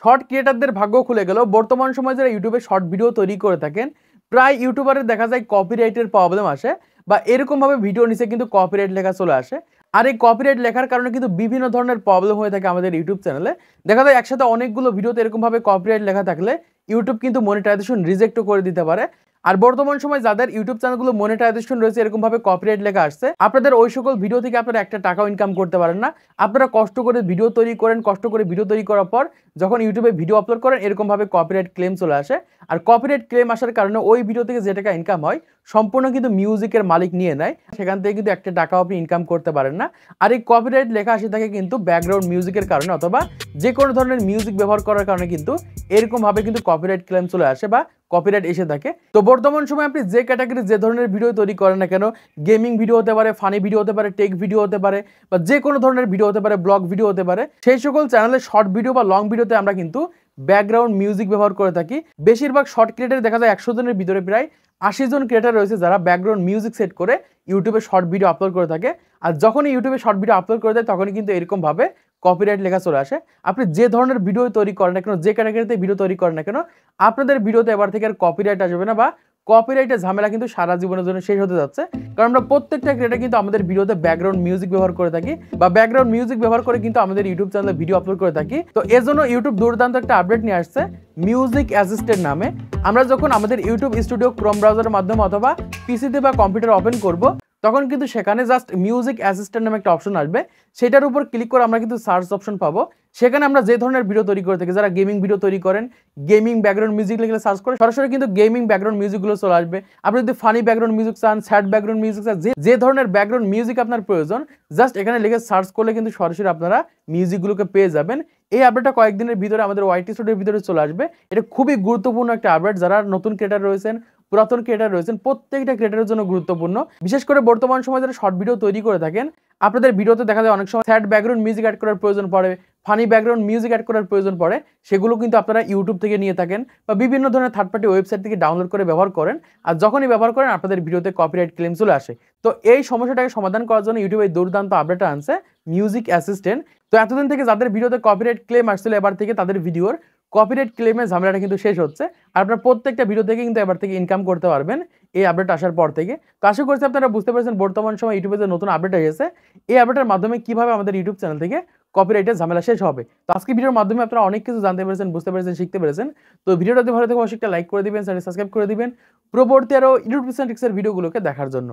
Short ক্রিয়েটারদের ভাগ্য খুলে গেল। বর্তমান সময়ে যারা ইউটিউবে শর্ট ভিডিও তৈরি করে থাকেন, প্রায় ইউটিউবারের দেখা যায় কপিরাইটের প্রবলেম আসে বা এরকমভাবে ভিডিও নিচে কিন্তু কপিরাইট লেখা চলে আসে। আর এই কপিরাইট লেখার কারণে কিন্তু বিভিন্ন ধরনের প্রবলেম হয়ে থাকে আমাদের ইউটিউব চ্যানেলে। দেখা যায় একসাথে অনেকগুলো ভিডিওতে এরকমভাবে কপিরাইট লেখা থাকলে ইউটিউব কিন্তু মনিটাইজেশন রিজেক্টও করে দিতে পারে। আর বর্তমান সময় যাদের ইউটিউব চ্যানেলগুলো মনিটাইজেশন রয়েছে, এরকমভাবে কপিরাইট লেখা আসছে, আপনাদের ওই সকল ভিডিও থেকে আপনারা একটা টাকাও ইনকাম করতে পারেন না। আপনারা কষ্ট করে ভিডিও তৈরি করেন, কষ্ট করে ভিডিও তৈরি করার পর যখন ইউটিউবে ভিডিও আপলোড করেন, এরকমভাবে কপিরাইট ক্লেম চলে আসে। আর কপিরাইট ক্লেম আসার কারণে ওই ভিডিও থেকে যে টাকা ইনকাম হয় সম্পূর্ণ কিন্তু মিউজিকের মালিক নিয়ে নেয়, সেখান থেকে কিন্তু একটা টাকাও আপনি ইনকাম করতে পারেন না। আর এই কপিরাইট লেখা আসে থাকে কিন্তু ব্যাকগ্রাউন্ড মিউজিকের কারণে অথবা যে কোনো ধরনের মিউজিক ব্যবহার করার কারণে কিন্তু এরকমভাবে কিন্তু কপিরাইট ক্লেম চলে আসে বা কপিরাইট এসে থাকে। তো বর্তমান সময় আপনি যে ক্যাটাগরি যে ধরনের ভিডিও তৈরি করেন না কেন, গেমিং ভিডিও হতে পারে, ফানি ভিডিও হতে পারে, টেক ভিডিও হতে পারে, বা যে কোনো ধরনের ভিডিও হতে পারে, ব্লগ ভিডিও হতে পারে, সেই সকল চ্যানেলে শর্ট ভিডিও বা লং ভিডিওতে আমরা কিন্তু ব্যাকগ্রাউন্ড মিউজিক ব্যবহার করে থাকি। বেশিরভাগ শর্ট ক্রিয়েটার দেখা যায় 100 জনের ভিতরে প্রায় 80 জন ক্রিয়েটার রয়েছে যারা ব্যাকগ্রাউন্ড মিউজিক সেট করে ইউটিউবে শর্ট ভিডিও আপলোড করে থাকে। আর যখনই ইউটিউবে শর্ট ভিডিও আপলোড করে দেয় তখনই কিন্তু এরকমভাবে কপিরাইট লেখা চলে আসে। আপনি যে ধরনের ভিডিও তৈরি করেন না কেন, যে ক্যাটাগরিতে ভিডিও তৈরি করেন না কেন, আপনাদের ভিডিওতে এবার থেকে আর কপিরাইট আসবে না বা কপিরাইটের ঝামেলা কিন্তু সারা জীবনের জন্য শেষ হতে যাচ্ছে। কারণ আমরা প্রত্যেকটা ক্রিয়েটার কিন্তু আমাদের ভিডিওতে ব্যাকগ্রাউন্ড মিউজিক ব্যবহার করে থাকি বা ব্যাকগ্রাউন্ড মিউজিক ব্যবহার করে কিন্তু আমাদের ইউটিউব চ্যানেলে ভিডিও আপলোড করে থাকি। তো এর জন্য ইউটিউব দুর্দান্ত একটা আপডেট নিয়ে আসছে মিউজিক অ্যাসিস্ট্যান্ট নামে। আমরা যখন আমাদের ইউটিউব স্টুডিও ক্রোম ব্রাউজারের মাধ্যমে অথবা পিসিতে বা কম্পিউটার ওপেন করব, তখন কিন্তু সেখানে জাস্ট মিউজিক অ্যাসিস্ট্যান্ট নামে একটা অপশন আসবে। সেটার উপর ক্লিক করে আমরা কিন্তু সার্চ অপশন পাবো। সেখানে আমরা যে ধরনের ভিডিও তৈরি করে থাকি, যারা গেমিং ভিডিও তৈরি করেন, গেমিং ব্যাকগ্রাউন্ড মিউজিক লিখলে সার্চ করে সরাসরি কিন্তু গেমিং ব্যাকগ্রাউন্ড মিউজিকগুলো চলে আসবে। আপনি যদি ফানি ব্যাকগ্রাউন্ড মিউজিক চান, স্যাড ব্যাকগ্রাউন্ড মিউজিক চান, যে ধরনের ব্যাকগ্রাউন্ড মিউজিক আপনার প্রয়োজন, জাস্ট এখানে লিখে সার্চ করলে কিন্তু সরাসরি আপনারা মিউজিকগুলোকে পেয়ে যাবেন। এই আপডেটটা কয়েকদিনের ভিতরে আমাদের ওয়াইটি স্টুডিওর ভিতরে চলে আসবে। এটা খুবই গুরুত্বপূর্ণ একটা আপডেট। যারা নতুন ক্রিয়েটার রয়েছেন, পুরাতন ক্রিয়েটার রয়েছেন, প্রত্যেকটা ক্রিয়েটারের জন্য গুরুত্বপূর্ণ। বিশেষ করে বর্তমান সময় যারা শর্ট ভিডিও তৈরি করে থাকেন, আপনাদের ভিডিওতে দেখা যায় অনেক সময় স্যাড ব্যাকগ্রাউন্ড মিউজিক অ্যাড করার প্রয়োজন পড়ে, ফানি ব্যাকগ্রাউন্ড মিউজিক অ্যাড করার প্রয়োজন পড়ে, সেগুলো কিন্তু আপনারা ইউটিউব থেকে নিয়ে থাকেন বা বিভিন্ন ধরনের থার্ড পার্টি ওয়েবসাইট থেকে ডাউনলোড করে ব্যবহার করেন। আর যখনই ব্যবহার করেন আপনাদের ভিডিওতে কপিরাইট ক্লেম চলে আসে। তো এই সমস্যাটাকে সমাধান করার জন্য ইউটিউবে দুর্দান্ত আপডেট আনছে মিউজিক অ্যাসিস্ট্যান্ট। তো এতদিন থেকে যাদের ভিডিওতে কপিরাইট ক্লেম আসছিল, এবার থেকে তাদের ভিডিওর কপিরাইট ক্লেমের ঝামেলাটা কিন্তু শেষ হচ্ছে। আর আপনার প্রত্যেকটা ভিডিও থেকে কিন্তু এবার থেকে ইনকাম করতে পারবেন এই আপডেট আসার পর থেকে। তো আশা করছি আপনারা বুঝতে পেরেছেন বর্তমান সময় ইউটিউবে যে নতুন আপডেট এসেছে, এই আপডেটের মাধ্যমে কিভাবে আমাদের ইউটিউব চ্যানেল থেকে কপিরাইটের ঝামেলা শেষ হবে। তো আজকে ভিডিওর মাধ্যমে আপনারা অনেক কিছু জানতে পেরেছেন, বুঝতে পেরেছেন, শিখতে পেরেছেন। তো ভিডিওটা যদি ভালো থাকে অবশ্যই একটা লাইক করে দিবেন, চ্যানেল সাবস্ক্রাইব করে দিবেন পরবর্তী আরও ইউটিউব টিপস এর ভিডিওগুলোকে দেখার জন্য।